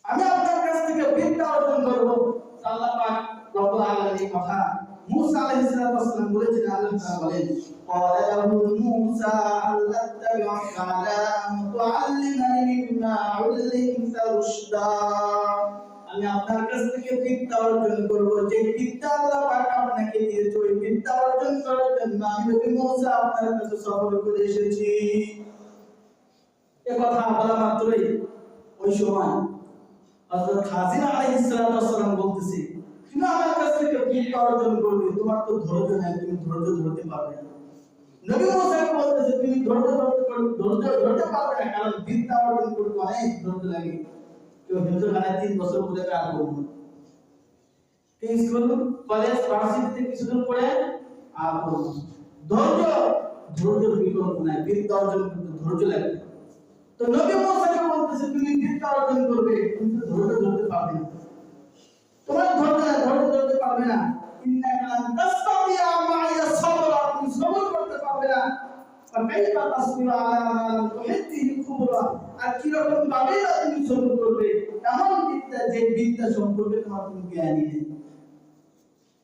আমি আপনার কাছ থেকে বিদ্যা অর্জন করব। আল্লাহ পাক রব্বুল আলামিন কথা মুসা আলাইহিস সালাম বলেছেন, আল্লাহ তাআলা বলেন, ক্বালা লাহু মুসা আল্লাতাবিউকা আলা আন তুআল্লিমানি মিম্মা উল্লিমতা রুশদা। আমি আপনার কাছ থেকে বিদ্যা অর্জন করব, যে বিদ্যা আল্লাহ পাক আপনাকে দিয়েছে, ওই বিদ্যা অর্জন করার জন্য আমি নবী মুসা আপনার কাছে সফর করে এসেছি। এই কথা বলা মাত্রই ওই সময় হযরত খাজির আলাইহিস সালাম বলতেছে, তুমি আমার কাছ থেকে বিদ্যা অর্জন করবে, তোমার তো ধৈর্য নাই, তুমি ধৈর্য ধরতে পারবে না। নবী মুসাকে বলতেছে, তুমি ধৈর্য ধরতে পারবে না, কারণ বিদ্যা অর্জন করতে অনেক ধৈর্য লাগে। কেউ হিজরখানায় 3 বছর পরে কাজ করবে, স্কুল কলেজ ভার্সিটিতে কিছুদিন পরে আর ধৈর্যের বিকল্প নাই, বিদ্যা অর্জন করতে ধৈর্য লাগে। তো নবী মুসাকে বলতেছে, তুমি বিদ্যা অর্জন করবে, কিন্তু ধৈর্য ধরতে পারবে না, তোমার ধৈর্য ধরতে পারবে না। ইন্নাকা লান তাসতাতিয়া মাইয়া সাবরা, তুমি সবর করতে পারবে না। ফাকাইফা তাসবিরু আলা মা লাম তুহিতিহি খুবরা, আর কি রকম ভাবে তুমি সবর করবে এমন বিদ্যা, যে বিদ্যা সম্পর্কে তোমার কোনো জ্ঞানই নেই,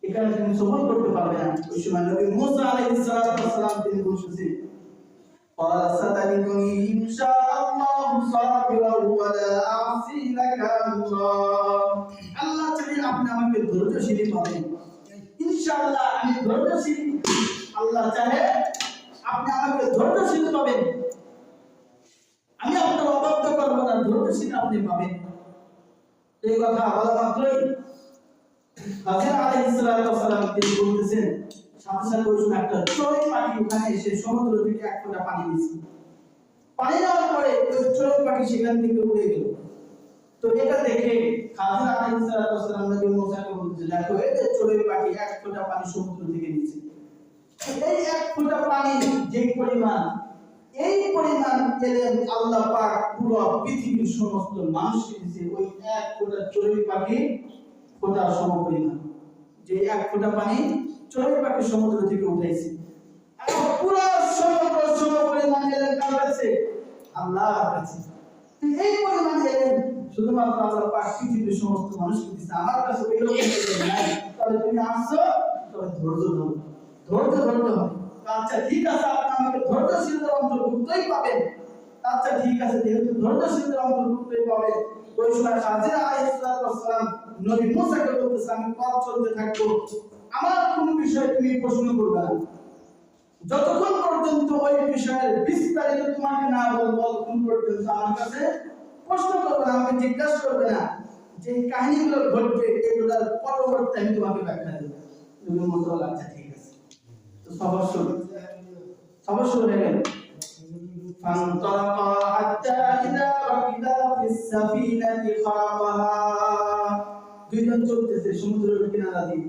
এখানে তুমি সবর করতে পারবে না। ওই সময় নবী মুসা আলাইহিস সালাম তিনি বলছেন, قال ستجدني إن شاء الله صابرا ولا أعصي لك أمرا। আল্লাহ চাইলে আপনি আমাকে ধৈর্যশীল পাবেন, ইনশাআল্লাহ আমি ধৈর্যশীল। আল্লাহ চাইলে আপনি আমাকে ধৈর্যশীল পাবেন, আমি আপনার অবাধ্য করব না, ধৈর্যশীল আপনি পাবেন। এই কথা বলা মাত্রই খাজির আলাইহিস সালাম তিনি বলতেছেন, সাথে সাথে ওই সময় একটা চড়ুই পাখি ওখানে এসে সমুদ্র থেকে এক ফোঁটা পানি দিয়েছে। পানি নেওয়ার পরে ওই চড়ুই পাখি সেখান থেকে উড়ে গেল। তো এটা দেখে খাজির আলাইহিস সালাম নবী মুসাকে বলতেছে, দেখো এই যে চড়ুই পাখি এক ফোঁটা পানি সমুদ্র থেকে নিয়েছে, এই এক ফোঁটা পানি যে পরিমাণ, এই পরিমাণ এলেন আল্লাহ পাক পুরো পৃথিবীর সমস্ত মানুষকে দিয়েছে, ওই এক ফোঁটা চড়ুই পাখি ফোঁটার সমপরিমাণ। যে এক ফোঁটা পানি চড়ুই পাখি সমুদ্র থেকে উঠাইছে, আর পুরো সমুদ্র সমপরিমাণ এলেন কার কাছে? আল্লাহর কাছে। এই পরিমাণ এলেন শুধুমাত্র আল্লাহ পাক পৃথিবীর সমস্ত মানুষকে দিয়েছে, আমার কাছে ওই রকম নাই। তবে তুমি আসছো, তবে ধৈর্য ধরো, ধৈর্য ধরতে হবে। আচ্ছা ঠিক আছে, আপনি আমাকে ধৈর্যশীলদের অন্তর্ভুক্তই পাবেন। আচ্ছা ঠিক আছে, যেহেতু ধৈর্যশীলদের অন্তর্ভুক্তই পাবে, ওই সময় খাজির আলাইহিস সালাম নবী মুসাকে বলতেছে, আমি পথ চলতে থাকবো, আমার কোন বিষয়ে তুমি প্রশ্ন করবে না, যতক্ষণ পর্যন্ত ওই বিষয়ের বিস্তারিত তোমাকে না বলবো, ততক্ষণ পর্যন্ত আমার কাছে প্রশ্ন করবে না, আমাকে জিজ্ঞাসা করবে না। যে কাহিনীগুলো ঘটবে এগুলোর পরবর্তী আমি তোমাকে ব্যাখ্যা দেব। নবী মুসা বললেন, আচ্ছা ঠিক আছে। তো সফর শুরু হয়ে গেল। فانطلقا حتى إذا ركبا في السفينة خرقها। দুইজন চলতেছে সমুদ্রের কিনারা দিয়ে,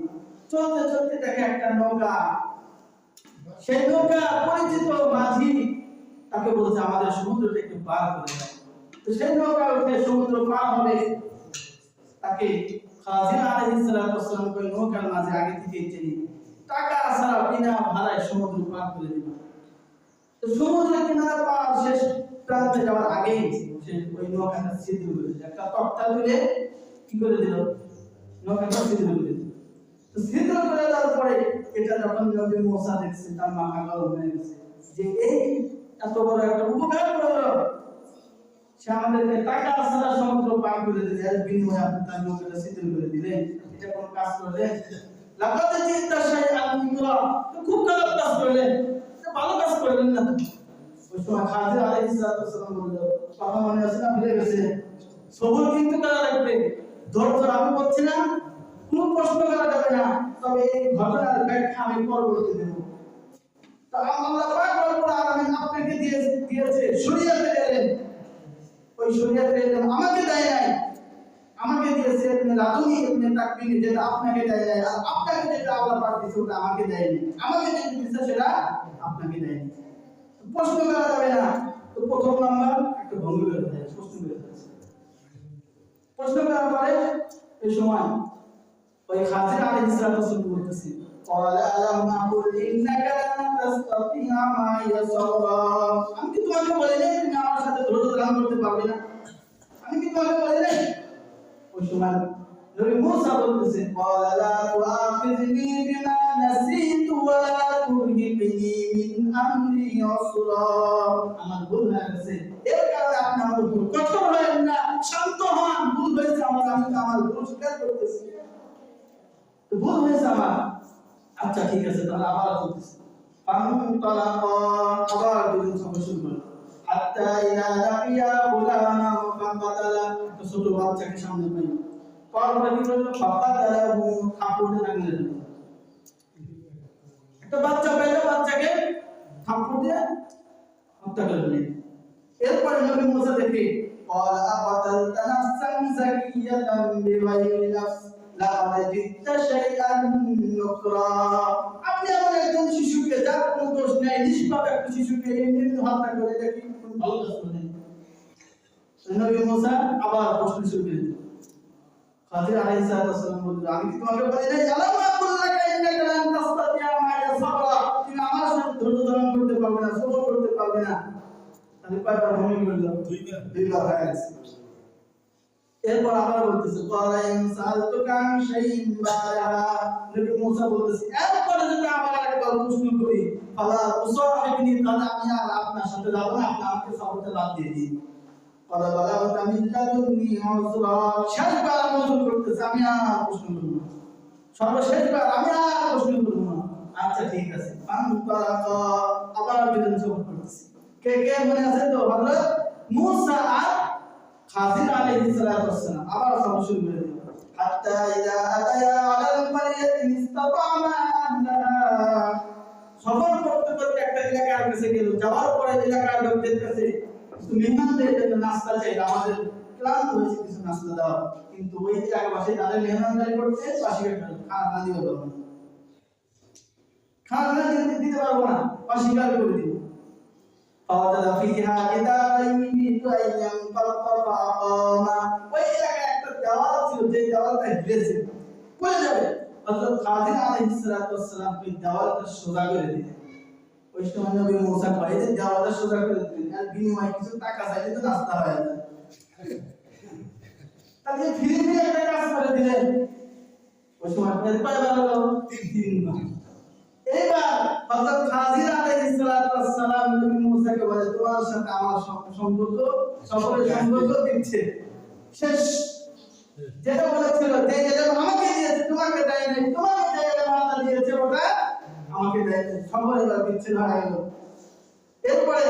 চলতে চলতে দেখে একটা নৌকা, সেই নৌকা পরিচিত মাঝি তাকে বলছে আমাদের সমুদ্রটা একটু পার করে দাও। তো সেই নৌকা উঠে সমুদ্র পার হবে, তাকে খাজির আলাইহিস সালাম ওই নৌকার মাঝে আগে থেকে চিনি টাকা ছাড়া বিনা ভাড়ায় সমুদ্র পার করে দিল। তো সমুদ্রের কিনারা পার শেষ প্রান্তে যাওয়ার আগেই সে ওই নৌকাটা ছিদ্র করে দিল, একটা তক্তা তুলে কি করে দিল, নৌকাটা ছিদ্র করে দিল। তো ছিদ্র করে দেওয়ার পরে এটা যখন নবী মুসা দেখছে তার মাথা গরম হয়ে গেছে যে এই এত বড় একটা উপকার করলো, সে আমাদেরকে টাকা ছাড়া সমুদ্র পার করে দিলে, এর বিনিময়ে আপনি তার নৌকাটা ছিদ্র করে দিলেন, এটা কোন কাজ করলেন? লাগাতে চিন্তা শাইআন ইমরা, খুব খারাপ কাজ করলেন, ভালো কাজ করলেন না। ওই সময় খাজির আলাইহিস সালাম বলল, কথা মনে আছে না? ভুলে গেছে? সবর কিন্তু করা লাগবে, ধৈর্য। আমি বলছি না কোনো প্রশ্ন করা যাবে না, তবে এই ঘটনার ব্যাখ্যা আমি পরবর্তী দেব। তো আল্লাহ পাক রব্বুল আলামিন আপনাকে দিয়েছে শরীয়তে এলেন, ওই শরীয়তে এলেন আমাকে দেয় নাই, আমাকে দিয়েছে ইবনে লাদুনি ইবনে তাকবিনি, যেটা আপনাকে দেয় নাই, আর আপনাকে যেটা আল্লাহ পাক দিয়েছে ওটা আমাকে দেয়নি, আমাকে যেটা দিয়েছে সেটা আপনাকে দেয়নি। প্রশ্ন করা যাবে না। তো প্রথম নাম্বার একটা ভঙ্গি বের হয়ে যায়, প্রশ্ন বের হয়ে যায়। প্রশ্ন করার পরে এই সময় ওই খাজির আলাইহিস সালাম বলতেছে, ক্বালা আলাম আকুল ইন্নাকা লান তাসতাতিআ মা'ইয়া সাবরা, আমি কি তোমাকে বলি নাই তুমি আমার সাথে ধৈর্য ধারণ করতে পারবে না? আমি কি তোমাকে বলি নাই? ওই সময় নবী মুসা বলতেছে, ক্বালা লা তুআখিযনি বিমা নাসিতু ওয়া লা তুরহিকনি মিন আমরি উসরা, আমার ভুল হয়ে গেছে, এর কারণে আপনি আমার উপর কঠোর হবেন না, শান্ত হন। ভুল হয়েছে আমার, আমি তো আমার ভুল স্বীকার করতেছি, ভুল হয়েছে আমার। আচ্ছা ঠিক আছে, তাহলে আবার বলতেছি, ফান্তালাকা, আবার দুজন সফর শুরু করলো, হাত্তা ইযা লাকিয়া গুলামা ফাকাতালা, তো ছোট বাচ্চাকে সামনে পেল, পরপর কি করলো, ফাকাতালাহু, থাপ্পড় দিয়ে টাঙিয়ে দিল। একটা বাচ্চা পেলে বাচ্চাকে থাপ্পড় দিয়ে হত্যা করে দিলেন। এরপরে নবী মুসা দেখে, ক্বালা আকাতালতা নাফসান যাকিয়াতান বিগাইরি নাফস লাকাদ জিত্তা শাইআন নুকরা, আপনি এমন একজন শিশুকে, যার কোনো দোষ নেই, নিষ্পাপ একটা শিশুকে এমনি হত্যা করে, দেখি কোন ভালো কাজ করলেন? নবী মুসা আবার প্রশ্ন শুরু করে দিলেন। খাজির আলাইহিস সালাম বললেন, আমি কি তোমাকে বলি নাই আলাম আকুল লাকা ইন্নাকা লান তাসতাতিআ মা'ইয়া সাবরা, তুমি আমার সাথে ধৈর্য ধারণ করতে পারবে না, সবর করতে পারবে না? তাহলে কয়বার ভূমি করলাম? দুইবার হয়ে গেছে। এরপর আবার বলতেছে, ক্বালা ইন সাআলতুকা আন শাইইন বা'দাহা, নবী মুসা বলতেছে, এরপরে যদি আবার একবার প্রশ্ন করি, ফালা তুসাহিবনি, তাহলে আমি আর আপনার সাথে যাব না, আপনি আমাকে সবরটা বাদ দিয়ে দিন। ক্বালা বালাগতা মিন লাদুন্নি উযরা, শেষবার নজর করতেছে, আমি আর প্রশ্ন করব না, সর্বশেষবার আমি আর প্রশ্ন করব না। আচ্ছা ঠিক আছে, ফান্তালাকা, আবার দুজন সফর করতেছে। কে কে মনে আছে তো? হযরত মুসা আর খাজির আলাইহিস সালাম আবার সফর শুরু করে দিল। হাত্তা ইযা আতায়া আলাল কারিয়াতি ইসতাতামা আহলাহা, সফর করতে করতে একটা এলাকার কাছে গেল, যাওয়ার পরে এলাকার লোকদের কাছে কিছু মেহমানদের জন্য নাস্তা চাইল, আমাদের ক্লান্ত হয়েছে, কিছু নাস্তা দাও। কিন্তু ওই এলাকাবাসী তাদের মেহমানদারি করতে পাশে গেল, খানা দিতে পারবো না, খানা দিতে পারবো না, অস্বীকার করে দিল। ফাওয়াজাদা ফিহা জিদারাইনি তুআইয়াম ফারতাফা আকামা, ওই এলাকায় একটা দেওয়াল ছিল, যে দেওয়ালটা হিলেছে, পড়ে যাবে। হযরত খাজির আলাইহিস সালাম ওই দেওয়ালটা সোজা করে দিলেন। ওই সময় নবী মুসা কয় যে দেওয়ালটা সোজা করে দিলেন, আর বিনিময়ে কিছু টাকা চাইলে তো নাস্তা হয়ে যায়, তাহলে ফিরে ফিরে একটা কাজ করে দিলেন। ওই সময় কয়বার হলো? তিনবার। এবার হযরত খাজির আলাইহিস সালাম নবী মুসাকে বলে, তোমার সাথে আমার সম্পর্ক, সফরের সম্পর্ক দিচ্ছে শেষ। যেটা বলেছিল, যে এলেম আমাকে দিয়েছে তোমাকে দেয় নাই, তোমাকে যে এলেম আল্লাহ দিয়েছে ওটা আমাকে দেয় নাই, সফর এবার বিচ্ছিন্ন হয়ে গেল। এরপরে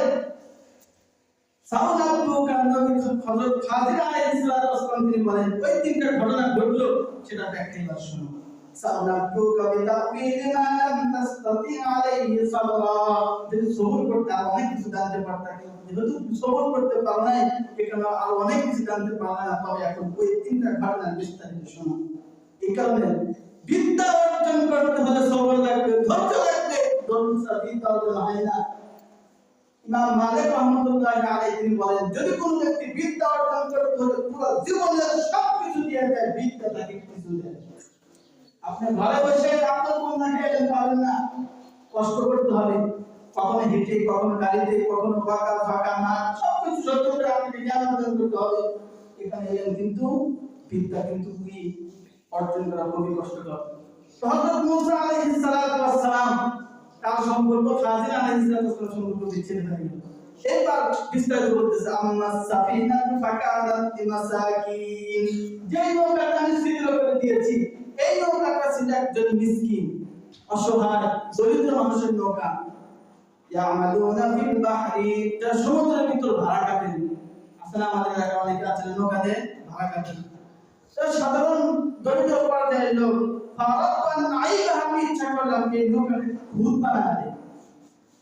সাউনাতু কান্নবী হযরত খাজির আলাইহিস সালাম তিনি বলেন, ওই তিনটা ঘটনা ঘটলো, সেটা ব্যাখ্যা এবার শুনো। সাউনাতুকা বিতাকবিরি মা লাম তাসতাতি আলাইহি সাবরা, যদি সবর করতে আর অনেক কিছু জানতে পারতা, যেহেতু সবর করতে পারো নাই, এখানে আর অনেক কিছু জানতে পারলা না, তবে এখন ওই তিনটা ঘটনা বিস্তারিত শোনো। এই কারণে বিদ্যা অর্জন করতে হলে সবর লাগবে, ধৈর্য লাগবে, ধৈর্য ছাড়া বিদ্যা অর্জন হয় না। ইমাম মালিক রাহমাতুল্লাহি আলাইহি তিনি বলেন যদি কোনো ব্যক্তি বিদ্যা অর্জন করতে হলে পুরো জীবনের সবকিছু দিয়ে দেয় বিদ্যা তাকে কিছু দেয়। আপনি ঘরে বসে আপনার কোন না খেলেন পারবেন না, কষ্ট করতে হবে, কখনো হেঁটে কখনো গাড়িতে কখনো বাঁকা ফাঁকা মাঠ সবকিছু সহ্য করে আপনাকে জ্ঞান অর্জন করতে হবে। এখানে এলেন কিন্তু বিদ্যা কিন্তু কি অর্জন করা খুবই কষ্টকর। তো হযরত মূসা আলাইহিস সালাতু ওয়াস সালাম তার সম্পর্ক খাজির আলাইহিস সালাতু ওয়াস সালাম সম্পর্ক বিচ্ছিন্ন হয়ে গেল। এবার বিস্তারিত বলতেছে আম্মা সাফিনাতু ফাকানাত লিমাসাকিন, যে নৌকাটা আমি ছিদ্র করে দিয়েছি এই নৌকাটা ছিল একজন মিসকিন অসহায় দরিদ্র মানুষের নৌকা। ইয়ামালুনা ফিল বাহরি, যা সমুদ্রের ভিতর ভাড়া কাটেন। আসলে আমাদের এলাকায় অনেকে আছে নৌকাতে ভাড়া কাটেন। তো সাধারণ দরিদ্র পর্যায়ের লোক ফারাদান আইবা, আমি ইচ্ছা করলাম এই নৌকাকে ভূত বানায় দেয়,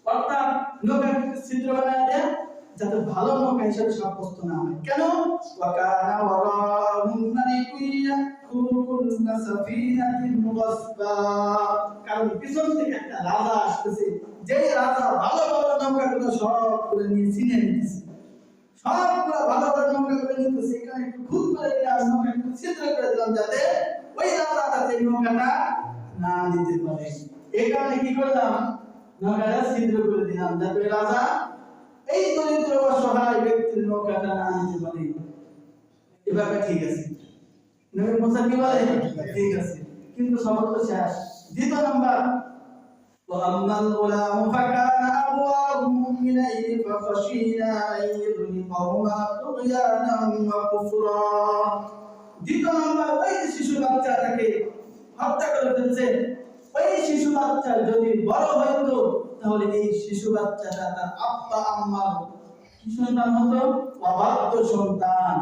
অর্থাৎ নৌকাকে ছিদ্র বানায় দেয় যাতে ভালো নৌকা হিসেবে সাব্যস্ত না হয়। কেন? ওয়াকানা ওয়ারাহুম মালিকুন ইয়াকুলু কুল্লা সাফিনাতিন মুগসবা, কারণ পিছন থেকে একটা রাজা আসতেছে, যে রাজা ভালো ভালো নৌকাগুলো সব করে নিয়ে ছিনে নিতেছে, সবগুলো ভালো ভালো নৌকাগুলো নিতেছে। এখানে একটু খুব করে দিলাম, নৌকা একটু ছিদ্র করে দিলাম যাতে ওই রাজা তাতে নৌকাটা না নিতে পারে। এই কারণে কি করলাম, নৌকাটা ছিদ্র করে দিলাম যাতে রাজা এই দরিদ্র অসহায় ব্যক্তির নৌকাটা না নিতে পারে। এভাবে ঠিক আছে, নবী মুসা কি বলে ঠিক আছে, কিন্তু সমস্ত শেষ। দ্বিতীয় নাম্বার وأما الغلام فكان أبواه مؤمنين فخشينا أن يرهقهما طغيانا وكفرا। দ্বিতীয় নাম্বার ওই শিশু বাচ্চাটাকে হত্যা করে ফেলছে। ওই শিশু বাচ্চা যদি বড় হতো তাহলে এই শিশু বাচ্চাটা তার আব্বা আম্মার কি সন্তান হতো? অবাধ্য সন্তান।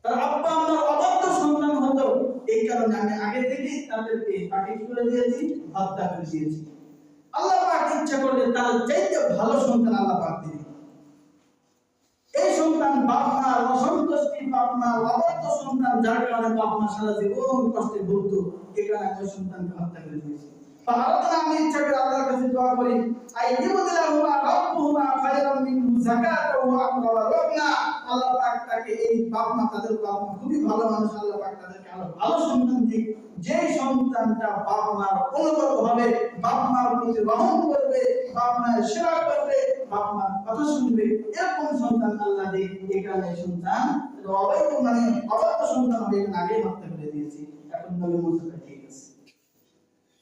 তার আব্বা আম্মার অবাধ্য সন্তান হতো। এই কারণে আমি আগে থেকেই তাদেরকে তাকে কি করে দিয়েছি? হত্যা করে দিয়েছি। আল্লাহ পাক ইচ্ছা করলে তার চাইতে ভালো সন্তান আল্লাহ পাক দিবেন। এই সন্তান বাপ মার অসন্তুষ্টি, বাপ মার অবাধ্য সন্তান, যার কারণে বাপ মা সারা জীবন কষ্টে ভুগতো, এই কারণে ওই সন্তানকে হত্যা করে দিয়েছি। ফারাদনা, আমি ইচ্ছা করে আল্লাহর কাছে দোয়া করি আইয়ুবদিলাহুমা রাব্বুহুমা খায়রাম মিনহু যাকাতাহু ওয়া আকরাবা রাবনা। আল্লাহ পাক তাকে এই বাপ মা, তাদের বাপ মা খুবই ভালো মানুষ, আল্লাহ পাক তাদেরকে আরো ভালো সন্তান দিক, যে সন্তানটা বাপ মার অনুগত হবে, বাপ মার প্রতি রহম করবে, বাপ মায়ের সেবা করবে, বাপ মার কথা শুনবে, এরকম সন্তান আল্লাহ দিক। এই কারণে সন্তান অবৈধ মানে অবাধ্য সন্তান হবে, এখানে আগেই হত্যা করে দিয়েছি। এখন নবী মুসা ঠিক আছে।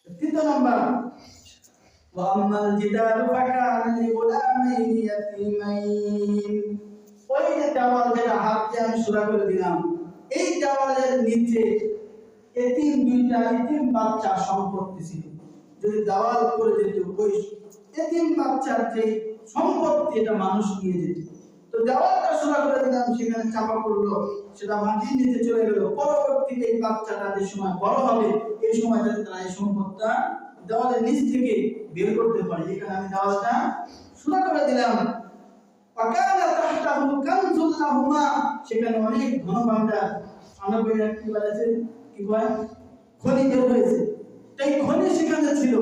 তৃতীয় নাম্বার ওয়াম্মাল জিদারু ফাকানা লিগুলামাইনি ইয়াতীমাইন, ওই যে দেওয়াল যেটা হাত দিয়ে আমি সূরা করে দিলাম, এই দেওয়ালের নিচে এতিম দুইটা এতিম বাচ্চা সম্পত্তি ছিল। যদি দেওয়াল করে যেত ওই এতিম বাচ্চার যে সম্পত্তি এটা মানুষ নিয়ে যেত। তো দেওয়ালটা সূরা করে দিলাম, সেখানে চাপা পড়লো, সেটা মাটির নিচে চলে গেল। পরবর্তীতে এই বাচ্চাটা যে সময় বড় হবে এই সময় যাতে তারা এই সম্পদটা দেওয়ালের নিচ থেকে বের করতে পারে, এখানে আমি দেওয়ালটা সূরা করে দিলাম। ওয়াকানা তাহতাহু কানজুল লাহুমা, সেখানে অনেক ধনভাণ্ডার, আমরা বলি কি বলেছে, কি বলে খনি বের হয়েছে, এই খনি সেখানে ছিল।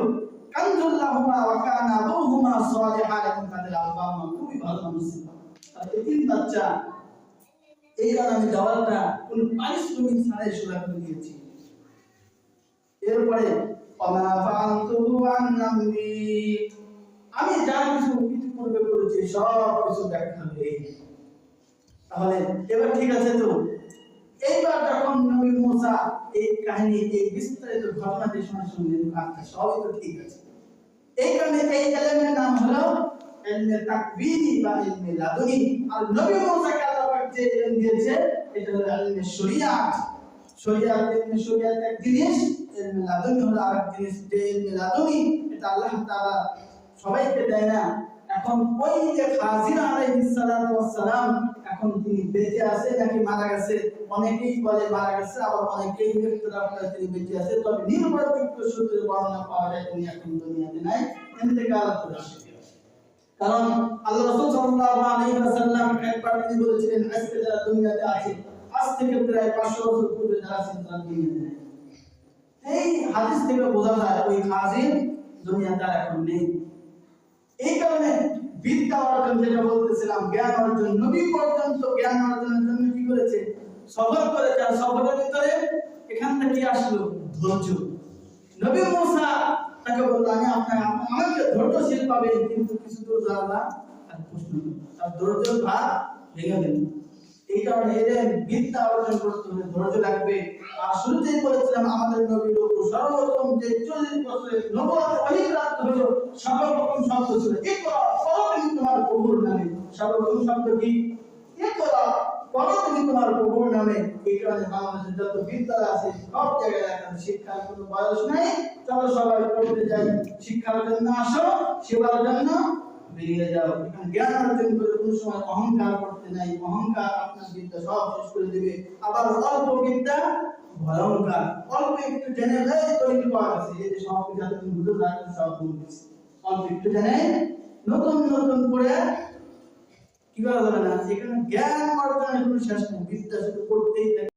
কানজুল লাহুমা ওয়া কানা আবুহুমা সালিহান, এবং তাদের আব্বা আম্মা খুবই ভালো মানুষ ছিল। আর এতিম বাচ্চা, এই কারণে আমি দেওয়ালটা কোন পারিশ্রমিক ছাড়াই সূরা করে দিয়েছি। এরপরে ওমা ফাআলতুহু আন আমরি, আমি যা কিছু ইতিপূর্বে করেছি সব কিছু ব্যাখ্যা করে। তাহলে এবার ঠিক আছে তো? এইবার যখন নবী মুসা এই কাহিনী, এই বিস্তারিত ঘটনা যে সময় শুনলেন, আচ্ছা সবই তো ঠিক আছে। এই কারণে এই ইলমের নাম হলো ইলমে তাকবীরি বা ইলমে লাদুনি। আর নবী মুসাকে আল্লাহ পাক যে ইলম দিয়েছে এটা হলো ইলমে শরিয়াত। শরিয়াত, ইলমে শরিয়াত এক জিনিস, ইলমে লাদুনি হলো আরেক জিনিস। যে ইলমে লাদুনি এটা আল্লাহ তাআলা সবাইকে দেয় না। এখন ওই যে খাজির আলাইহিস সালাতু ওয়াস সালাম, এখন তিনি বেঁচে আছে নাকি মারা গেছে? অনেকেই বলে মারা গেছে, আবার অনেকেই ইখতিলাফ করে তিনি বেঁচে আছে। তবে নির্ভরযোগ্য সূত্রে বর্ণনা পাওয়া যায় তিনি এখন দুনিয়াতে নাই, ইন্তেকাল করেছেন। কারণ আল্লাহ রাসূল সাল্লাল্লাহু আলাইহি ওয়াসাল্লাম একবার তিনি বলেছিলেন, আজকে যারা দুনিয়াতে আছে, আজ থেকে প্রায় 500 বছর পূর্বে যারা ছিলেন তারা দুনিয়াতে নেই। এই হাদিস থেকে বোঝা যায় ওই খাজির দুনিয়াতে এখন নেই। এই কারণে বিদ্যা অর্জন, যেটা বলতেছিলাম জ্ঞান অর্জন, নবী পর্যন্ত জ্ঞান অর্জনের জন্য কি করেছে? সফর করেছে। আর সফরের ভিতরে এখান থেকে আসলো ধৈর্য। নবী মুসা তাকে বলল, আমি আমাকে ধৈর্যশীল পাবেন, কিন্তু কিছু দূর যাওয়া আর প্রশ্ন তার ধৈর্যের ভাত ভেঙে দিল। এই কারণে এদের বিদ্যা অর্জন করতে হলে ধৈর্য লাগবে। আর শুরুতেই বলেছিলাম আমাদের নবীর উপর সর্বপ্রথম যে 40 বছরের নবুয়ত ওহী প্রাপ্ত হলো, সর্বপ্রথম শব্দ ছিল ইকরা, পড়ো তুমি তোমার প্রভুর নামে। সর্বপ্রথম শব্দ কি? ইকরা, পড়ো তুমি তোমার প্রভুর নামে। এই কারণে বাংলাদেশের যত বিদ্যালয় আছে সব জায়গায় এখন শিক্ষার কোনো বয়স নাই। চলো সবাই পড়তে যাই, শিক্ষার জন্য আসো, সেবার জন্য বেরিয়ে যাও। এখানে জ্ঞান অর্জন করে কোনো সময় অহংকার করতে নাই। অহংকার আপনার বিদ্যা সব শেষ করে দিবে। আবার অল্প বিদ্যা ভয়ঙ্কর। অল্প একটু জেনে তৈরি পাওয়া গেছে, এই যে সব কিছু তুমি বুঝে রাখতে সব বলতেছি। অল্প একটু জেনে নতুন নতুন করে কি করা যাবে না। এখানে জ্ঞান অর্জনের কোনো শেষ নেই, বিদ্যা শুধু করতেই থাকে।